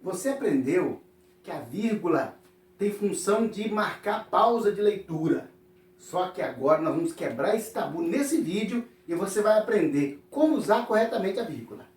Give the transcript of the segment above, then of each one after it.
Você aprendeu que a vírgula tem função de marcar pausa de leitura. Só que agora nós vamos quebrar esse tabu nesse vídeo e você vai aprender como usar corretamente a vírgula.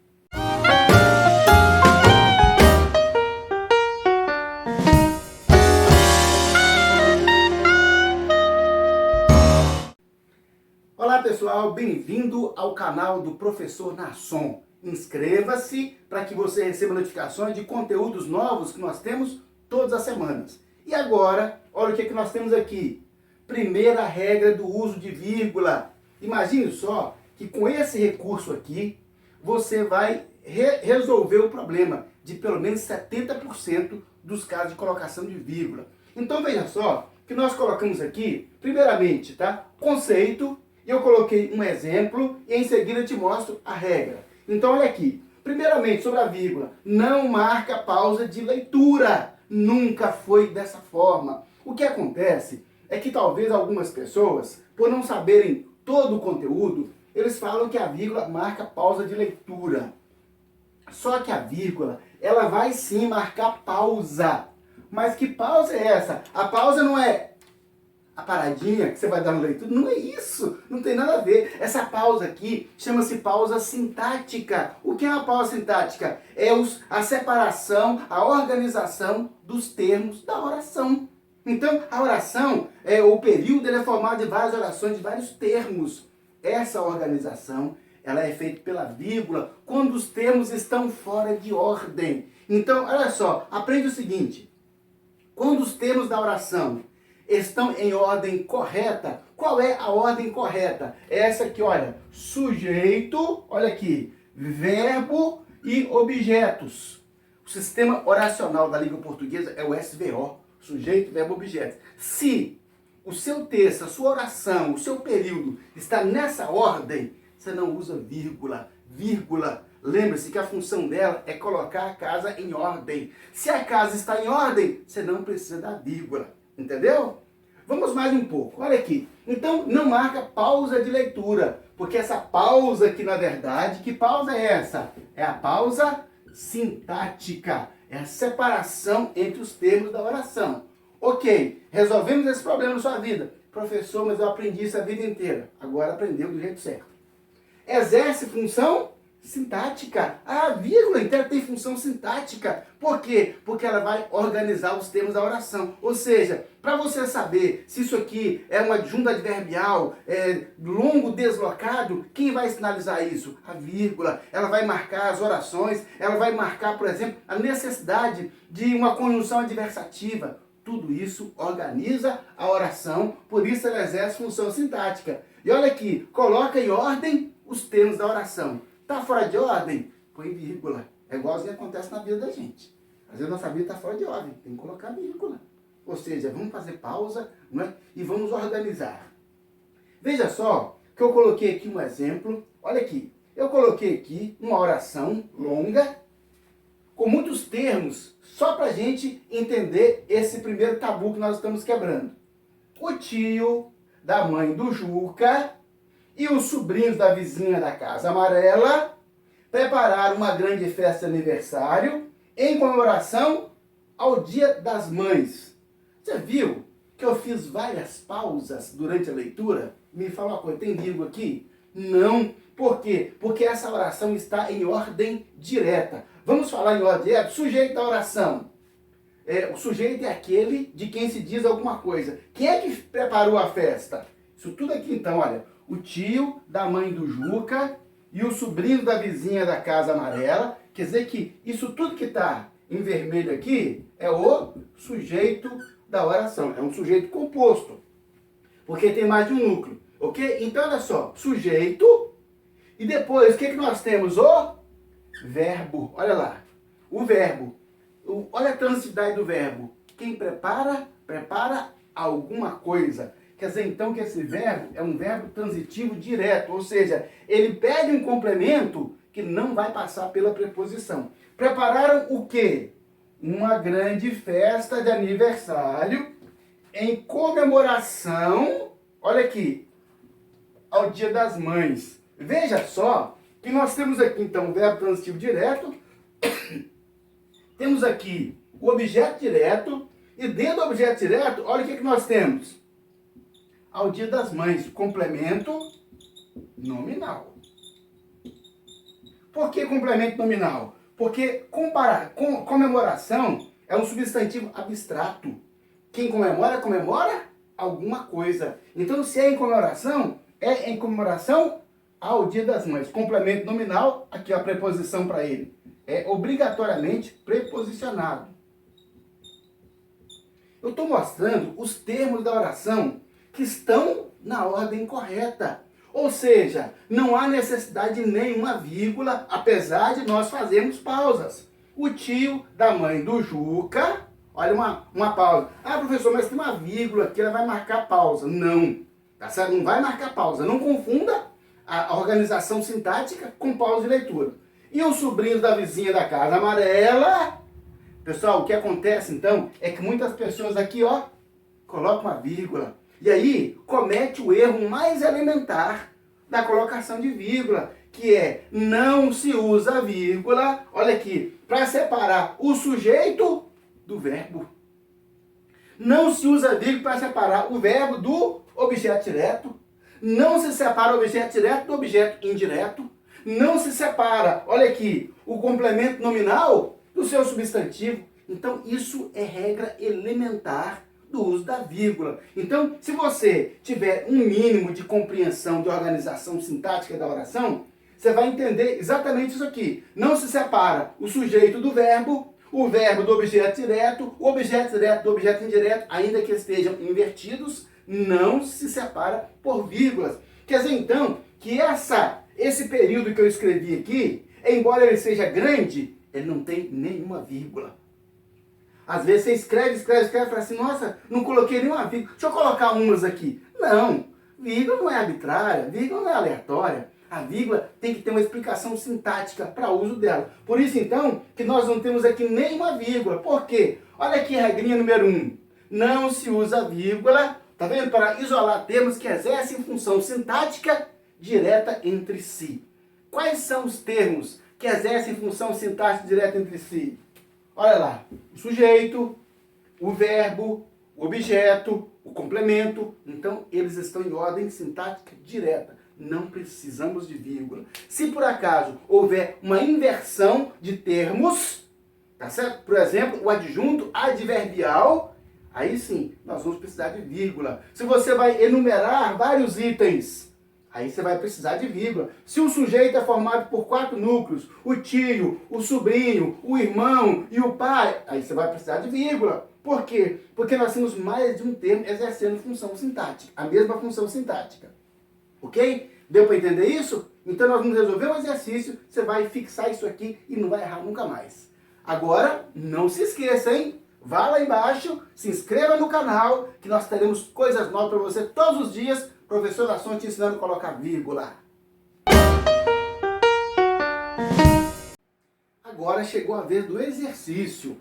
Olá pessoal, bem-vindo ao canal do Professor Nasson. Inscreva-se para que você receba notificações de conteúdos novos que nós temos todas as semanas. E agora, olha o que nós temos aqui. Primeira regra do uso de vírgula. Imagine só que com esse recurso aqui, você vai resolver o problema de pelo menos 70% dos casos de colocação de vírgula. Então veja só que nós colocamos aqui, primeiramente, tá? Conceito, e eu coloquei um exemplo e em seguida eu te mostro a regra. Então olha aqui, primeiramente sobre a vírgula, não marca pausa de leitura, nunca foi dessa forma. O que acontece é que talvez algumas pessoas, por não saberem todo o conteúdo, eles falam que a vírgula marca pausa de leitura. Só que a vírgula, ela vai sim marcar pausa. Mas que pausa é essa? A pausa não é a paradinha que você vai dar no leitura, não é isso, não tem nada a ver. Essa pausa aqui chama-se pausa sintática. O que é uma pausa sintática? É a separação, a organização dos termos da oração. Então, a oração, o período, ele é formado de várias orações, de vários termos. Essa organização, ela é feita pela vírgula quando os termos estão fora de ordem. Então, olha só, aprende o seguinte. Quando os termos da oração estão em ordem correta, qual é a ordem correta? Essa aqui, olha, sujeito, olha aqui, verbo e objetos. O sistema oracional da língua portuguesa é o SVO, sujeito, verbo, objetos. Se o seu texto, a sua oração, o seu período está nessa ordem, você não usa vírgula. Vírgula, lembre-se que a função dela é colocar a casa em ordem. Se a casa está em ordem, você não precisa da vírgula. Entendeu? Vamos mais um pouco. Olha aqui. Então, não marca pausa de leitura. Porque essa pausa aqui, na verdade, que pausa é essa? É a pausa sintática. É a separação entre os termos da oração. Ok, resolvemos esse problema na sua vida. Professor, mas eu aprendi isso a vida inteira. Agora aprendeu do jeito certo. Exerce função sintática. A vírgula inteira tem função sintática. Por quê? Porque ela vai organizar os termos da oração. Ou seja, para você saber se isso aqui é um adjunto adverbial, longo, deslocado, quem vai sinalizar isso? A vírgula. Ela vai marcar as orações, ela vai marcar, por exemplo, a necessidade de uma conjunção adversativa. Tudo isso organiza a oração, por isso ela exerce função sintática. E olha aqui, coloca em ordem os termos da oração. Está fora de ordem? Põe vírgula. É igualzinho que acontece na vida da gente. Às vezes nossa vida está fora de ordem, tem que colocar vírgula. Ou seja, vamos fazer pausa, não é? E vamos organizar. Veja só que eu coloquei aqui um exemplo. Olha aqui, eu coloquei aqui uma oração longa, com muitos termos, só para a gente entender esse primeiro tabu que nós estamos quebrando. O tio da mãe do Juca e os sobrinhos da vizinha da Casa Amarela prepararam uma grande festa de aniversário em comemoração ao Dia das Mães. Você viu que eu fiz várias pausas durante a leitura? Me fala uma coisa, tem vírgula aqui? Não. Por quê? Porque essa oração está em ordem direta. Vamos falar em ordem direta? Sujeito da oração. O sujeito é aquele de quem se diz alguma coisa. Quem é que preparou a festa? Isso tudo aqui então, olha. O tio da mãe do Juca e o sobrinho da vizinha da Casa Amarela. Quer dizer que isso tudo que está em vermelho aqui é o sujeito da oração. É um sujeito composto. Porque tem mais de um núcleo. Ok? Então, olha só. Sujeito. E depois, o que nós temos? O verbo. Olha lá. O verbo. Olha a transitividade do verbo. Quem prepara, prepara alguma coisa. Quer dizer, então, que esse verbo é um verbo transitivo direto. Ou seja, ele pede um complemento que não vai passar pela preposição. Prepararam o quê? Uma grande festa de aniversário em comemoração, olha aqui, ao Dia das Mães. Veja só que nós temos aqui, então, o verbo transitivo direto temos aqui o objeto direto, e dentro do objeto direto, olha o que nós temos. Ao Dia das Mães, complemento nominal. Por que complemento nominal? Porque comemoração é um substantivo abstrato. Quem comemora, comemora alguma coisa. Então, se é em comemoração ao Dia das Mães. Complemento nominal, aqui a preposição para ele. É obrigatoriamente preposicionado. Eu estou mostrando os termos da oração que estão na ordem correta. Ou seja, não há necessidade de nenhuma vírgula, apesar de nós fazermos pausas. O tio da mãe do Juca, olha uma pausa. Ah, professor, mas tem uma vírgula aqui, ela vai marcar pausa. Não, tá certo? Não vai marcar pausa. Não confunda a organização sintática com pausa de leitura. E os sobrinhos da vizinha da casa amarela? Pessoal, o que acontece então é que muitas pessoas aqui, ó, colocam uma vírgula. E aí comete o erro mais elementar da colocação de vírgula, que é não se usa vírgula, olha aqui, para separar o sujeito do verbo. Não se usa vírgula para separar o verbo do objeto direto. Não se separa o objeto direto do objeto indireto. Não se separa, olha aqui, o complemento nominal do seu substantivo. Então isso é regra elementar do uso da vírgula. Então, se você tiver um mínimo de compreensão de organização sintática da oração, você vai entender exatamente isso aqui. Não se separa o sujeito do verbo, o verbo do objeto direto, o objeto direto do objeto indireto, ainda que estejam invertidos, não se separa por vírgulas. Quer dizer, então, que esse período que eu escrevi aqui, embora ele seja grande, ele não tem nenhuma vírgula. Às vezes você escreve e fala assim, nossa, não coloquei nenhuma vírgula. Deixa eu colocar umas aqui. Não, vírgula não é arbitrária, vírgula não é aleatória. A vírgula tem que ter uma explicação sintática para o uso dela. Por isso, então, que nós não temos aqui nenhuma vírgula. Por quê? Olha aqui a regrinha número 1. Não se usa vírgula, tá vendo? Para isolar termos que exercem função sintática direta entre si. Quais são os termos que exercem função sintática direta entre si? Olha lá, o sujeito, o verbo, o objeto, o complemento. Então, eles estão em ordem sintática direta. Não precisamos de vírgula. Se por acaso houver uma inversão de termos, tá certo? Por exemplo, o adjunto adverbial, aí sim, nós vamos precisar de vírgula. Se você vai enumerar vários itens, aí você vai precisar de vírgula. Se o sujeito é formado por 4 núcleos, o tio, o sobrinho, o irmão e o pai, aí você vai precisar de vírgula. Por quê? Porque nós temos mais de um termo exercendo função sintática, a mesma função sintática. Ok? Deu para entender isso? Então nós vamos resolver um exercício, você vai fixar isso aqui e não vai errar nunca mais. Agora, não se esqueça, hein? Vá lá embaixo, se inscreva no canal, que nós teremos coisas novas para você todos os dias. Professor Nasson te ensinando a colocar vírgula. Agora chegou a vez do exercício.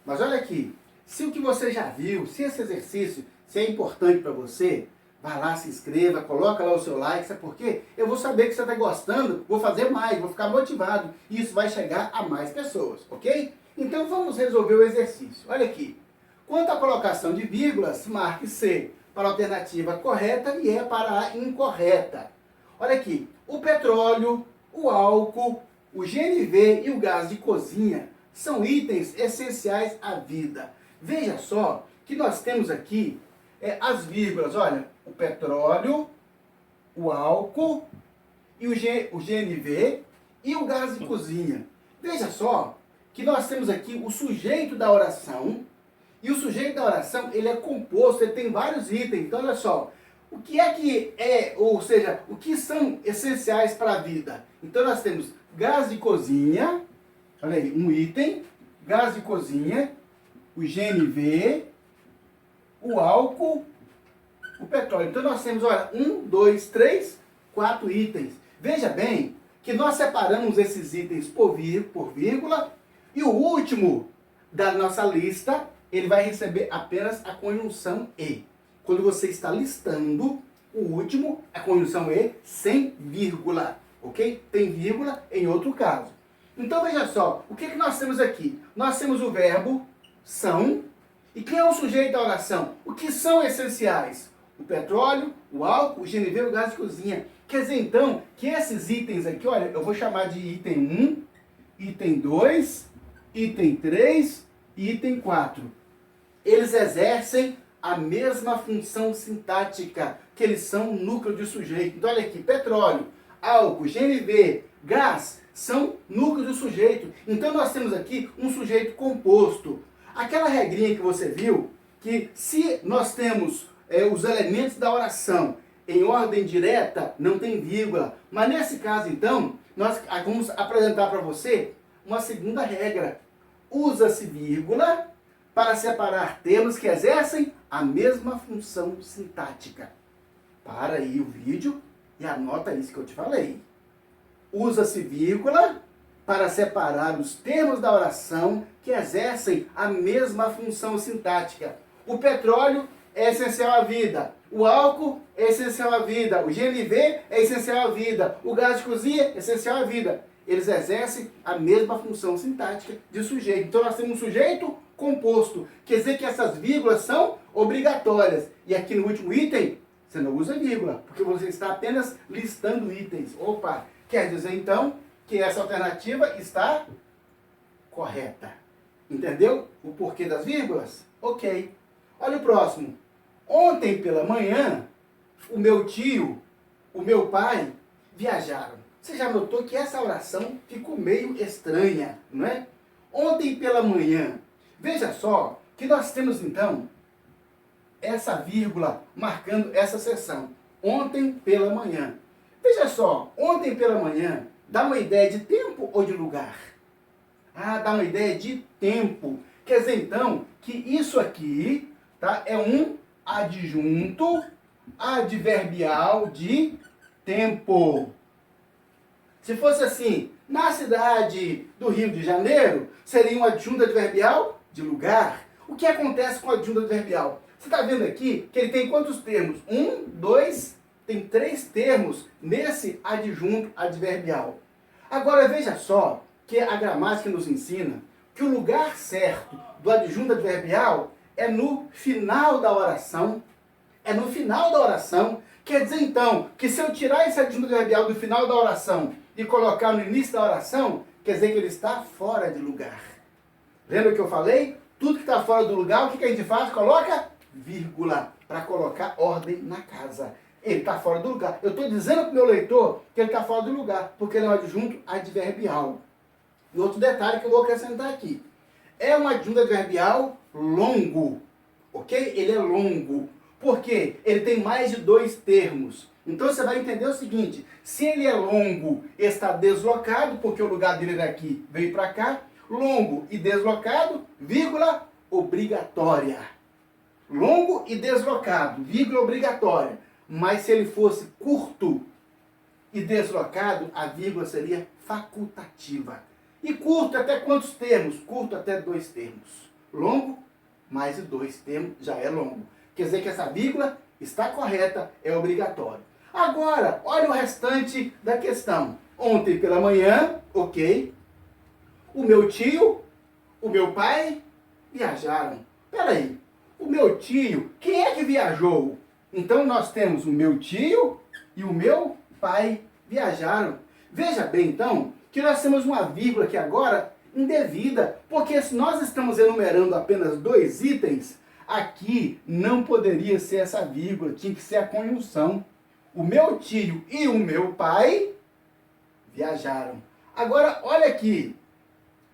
Mas olha aqui, se o que você já viu, se esse exercício é importante para você, vá lá, se inscreva, coloca lá o seu like, sabe por quê? Eu vou saber que você está gostando, vou fazer mais, vou ficar motivado. E isso vai chegar a mais pessoas, ok? Então vamos resolver o exercício. Olha aqui. Quanto à colocação de vírgulas, marque C para a alternativa correta e E para a incorreta. Olha aqui, o petróleo, o álcool, o GNV e o gás de cozinha são itens essenciais à vida. Veja só que nós temos aqui as vírgulas, olha, o petróleo, o álcool e o GNV e o gás de cozinha. Veja só que nós temos aqui o sujeito da oração. E o sujeito da oração, ele é composto, ele tem vários itens. Então, olha só, o que é, ou seja, o que são essenciais para a vida? Então, nós temos gás de cozinha, olha aí, um item, gás de cozinha, o GNV, o álcool, o petróleo. Então, nós temos, olha, 1, 2, 3, 4 itens. Veja bem que nós separamos esses itens por vírgula, e o último da nossa lista, ele vai receber apenas a conjunção E. Quando você está listando, o último, a conjunção E, sem vírgula, ok? Tem vírgula em outro caso. Então veja só, o que nós temos aqui? Nós temos o verbo são, e quem é o sujeito da oração? O que são essenciais? O petróleo, o álcool, o GNV, o gás de cozinha. Quer dizer então que esses itens aqui, olha, eu vou chamar de item 1, item 2, item 3 e item 4. Eles exercem a mesma função sintática, que eles são núcleo de sujeito. Então olha aqui, petróleo, álcool, GNV, gás, são núcleos do sujeito. Então nós temos aqui um sujeito composto. Aquela regrinha que você viu, que se nós temos os elementos da oração em ordem direta, não tem vírgula. Mas nesse caso, então, nós vamos apresentar para você uma segunda regra. Usa-se vírgula para separar termos que exercem a mesma função sintática. Para aí o vídeo e anota isso que eu te falei. Usa-se vírgula para separar os termos da oração que exercem a mesma função sintática. O petróleo é essencial à vida. O álcool é essencial à vida. O GNV é essencial à vida. O gás de cozinha é essencial à vida. Eles exercem a mesma função sintática de sujeito. Então nós temos um sujeito composto. Quer dizer que essas vírgulas são obrigatórias. E aqui no último item, você não usa vírgula, porque você está apenas listando itens. Opa! Quer dizer então que essa alternativa está correta. Entendeu o porquê das vírgulas? Ok. Olha o próximo. Ontem pela manhã, o meu tio, o meu pai, viajaram. Você já notou que essa oração ficou meio estranha, não é? Ontem pela manhã. Veja só que nós temos então essa vírgula marcando essa seção. Ontem pela manhã. Veja só, ontem pela manhã dá uma ideia de tempo ou de lugar? Ah, dá uma ideia de tempo. Quer dizer então que isso aqui, tá, é um adjunto adverbial de tempo. Se fosse assim, na cidade do Rio de Janeiro, seria um adjunto adverbial de lugar. O que acontece com o adjunto adverbial? Você está vendo aqui que ele tem quantos termos? Um, dois, tem 3 termos nesse adjunto adverbial. Agora veja só que a gramática nos ensina que o lugar certo do adjunto adverbial é no final da oração. É no final da oração. Quer dizer então que se eu tirar esse adjunto adverbial do final da oração e colocar no início da oração, quer dizer que ele está fora de lugar. Lembra o que eu falei? Tudo que está fora do lugar, o que a gente faz? Coloca vírgula para colocar ordem na casa. Ele está fora do lugar. Eu estou dizendo para o meu leitor que ele está fora do lugar, porque ele é um adjunto adverbial. E outro detalhe que eu vou acrescentar aqui. É um adjunto adverbial longo, ok? Ele é longo, porque ele tem mais de 2 termos. Então você vai entender o seguinte, se ele é longo, está deslocado, porque o lugar dele daqui veio para cá, longo e deslocado, vírgula, obrigatória. Longo e deslocado, vírgula, obrigatória. Mas se ele fosse curto e deslocado, a vírgula seria facultativa. E curto até quantos termos? Curto até 2 termos. Longo, mais de 2 termos, já é longo. Quer dizer que essa vírgula está correta, é obrigatório. Agora, olha o restante da questão. Ontem pela manhã, ok. O meu tio, o meu pai viajaram. Peraí, o meu tio, quem é que viajou? Então nós temos o meu tio e o meu pai viajaram. Veja bem então que nós temos uma vírgula aqui agora indevida, porque se nós estamos enumerando apenas 2 itens, aqui não poderia ser essa vírgula, tinha que ser a conjunção. O meu tio e o meu pai viajaram. Agora olha aqui,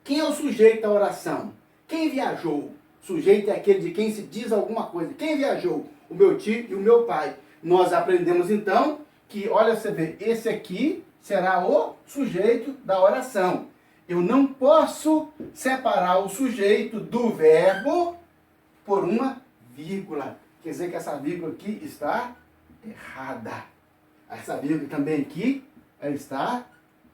quem é o sujeito da oração? Quem viajou? O sujeito é aquele de quem se diz alguma coisa. Quem viajou? O meu tio e o meu pai. Nós aprendemos então que, olha, você vê, esse aqui será o sujeito da oração. Eu não posso separar o sujeito do verbo por uma vírgula. Quer dizer que essa vírgula aqui está errada. Essa vírgula também aqui ela está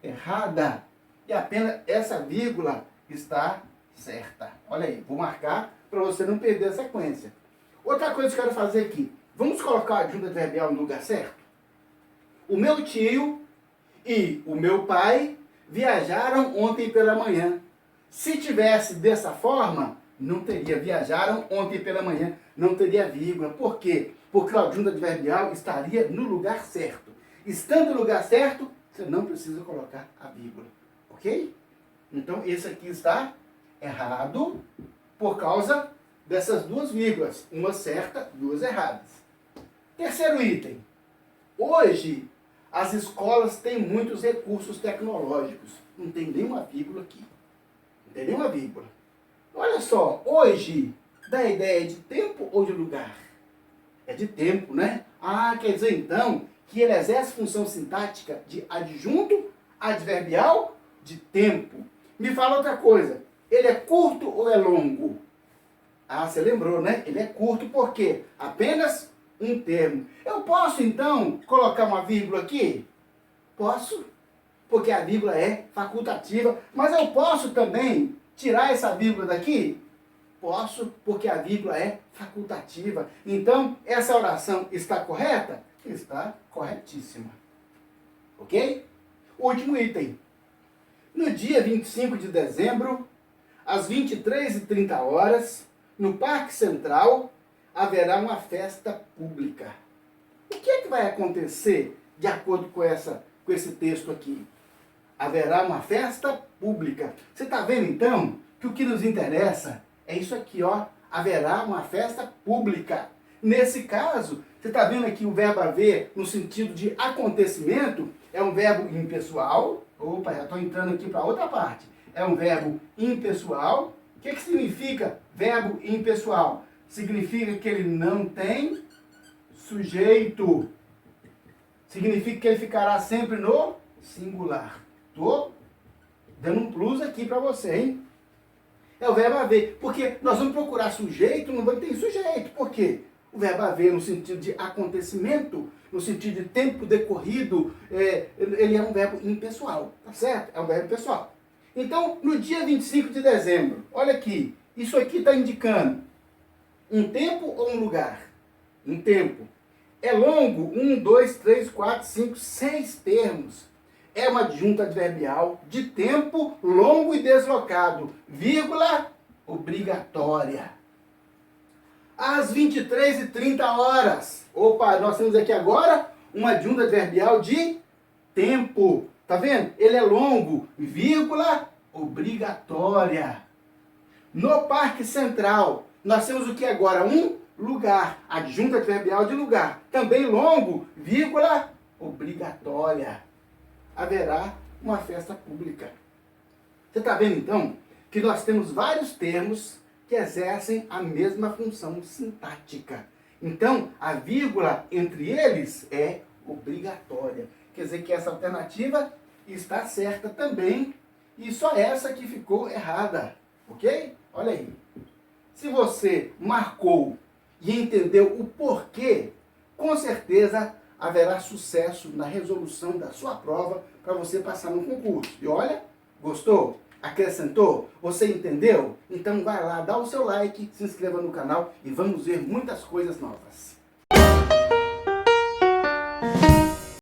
errada. E apenas essa vírgula está certa. Olha aí, vou marcar para você não perder a sequência. Outra coisa que eu quero fazer aqui. Vamos colocar a adjunto adverbial no lugar certo? O meu tio e o meu pai viajaram ontem pela manhã. Se tivesse dessa forma, não teria viajaram ontem pela manhã, não teria vírgula. Por quê? Porque o adjunto adverbial estaria no lugar certo. Estando no lugar certo, você não precisa colocar a vírgula. Ok? Então, esse aqui está errado por causa dessas duas vírgulas. Uma certa, duas erradas. Terceiro item. Hoje, as escolas têm muitos recursos tecnológicos. Não tem nenhuma vírgula aqui. Não tem nenhuma vírgula. Olha só, hoje, dá a ideia de tempo ou de lugar? É de tempo, né? Ah, quer dizer então que ele exerce função sintática de adjunto adverbial de tempo. Me fala outra coisa. Ele é curto ou é longo? Ah, você lembrou, né? Ele é curto porque apenas um termo. Eu posso, então, colocar uma vírgula aqui? Posso, porque a vírgula é facultativa. Mas eu posso também tirar essa vírgula daqui? Posso, porque a vírgula é facultativa. Então, essa oração está correta? Está corretíssima. Ok? Último item. No dia 25 de dezembro, às 23h30, no Parque Central, haverá uma festa pública. O que é que vai acontecer de acordo com esse texto aqui? Haverá uma festa pública. Você está vendo então que o que nos interessa é isso aqui, ó. Haverá uma festa pública. Nesse caso, você está vendo aqui o verbo haver no sentido de acontecimento, é um verbo impessoal. Opa, já estou entrando aqui para outra parte. É um verbo impessoal. O que significa verbo impessoal? Significa que ele não tem sujeito. Significa que ele ficará sempre no singular. Estou dando um plus aqui para você, hein? É o verbo haver. Porque nós vamos procurar sujeito, não vai ter sujeito. Por quê? O verbo haver no sentido de acontecimento, no sentido de tempo decorrido, ele é um verbo impessoal, tá certo? É um verbo pessoal. Então, no dia 25 de dezembro, olha aqui, isso aqui está indicando um tempo ou um lugar? Um tempo. É longo? 1, 2, 3, 4, 5, 6 termos. É uma adjunta adverbial de tempo longo e deslocado, vírgula, obrigatória. Às 23h30. Opa, nós temos aqui agora uma adjunta adverbial de tempo. Tá vendo? Ele é longo, vírgula, obrigatória. No Parque Central, nós temos o que agora? Um lugar, adjunta adverbial de lugar. Também longo, vírgula, obrigatória. Haverá uma festa pública. Você está vendo, então, que nós temos vários termos que exercem a mesma função sintática. Então, a vírgula entre eles é obrigatória. Quer dizer que essa alternativa está certa também, e só essa que ficou errada. Ok? Olha aí. Se você marcou e entendeu o porquê, com certeza haverá sucesso na resolução da sua prova para você passar no concurso. E olha, gostou? Acrescentou? Você entendeu? Então vai lá, dá o seu like, se inscreva no canal e vamos ver muitas coisas novas.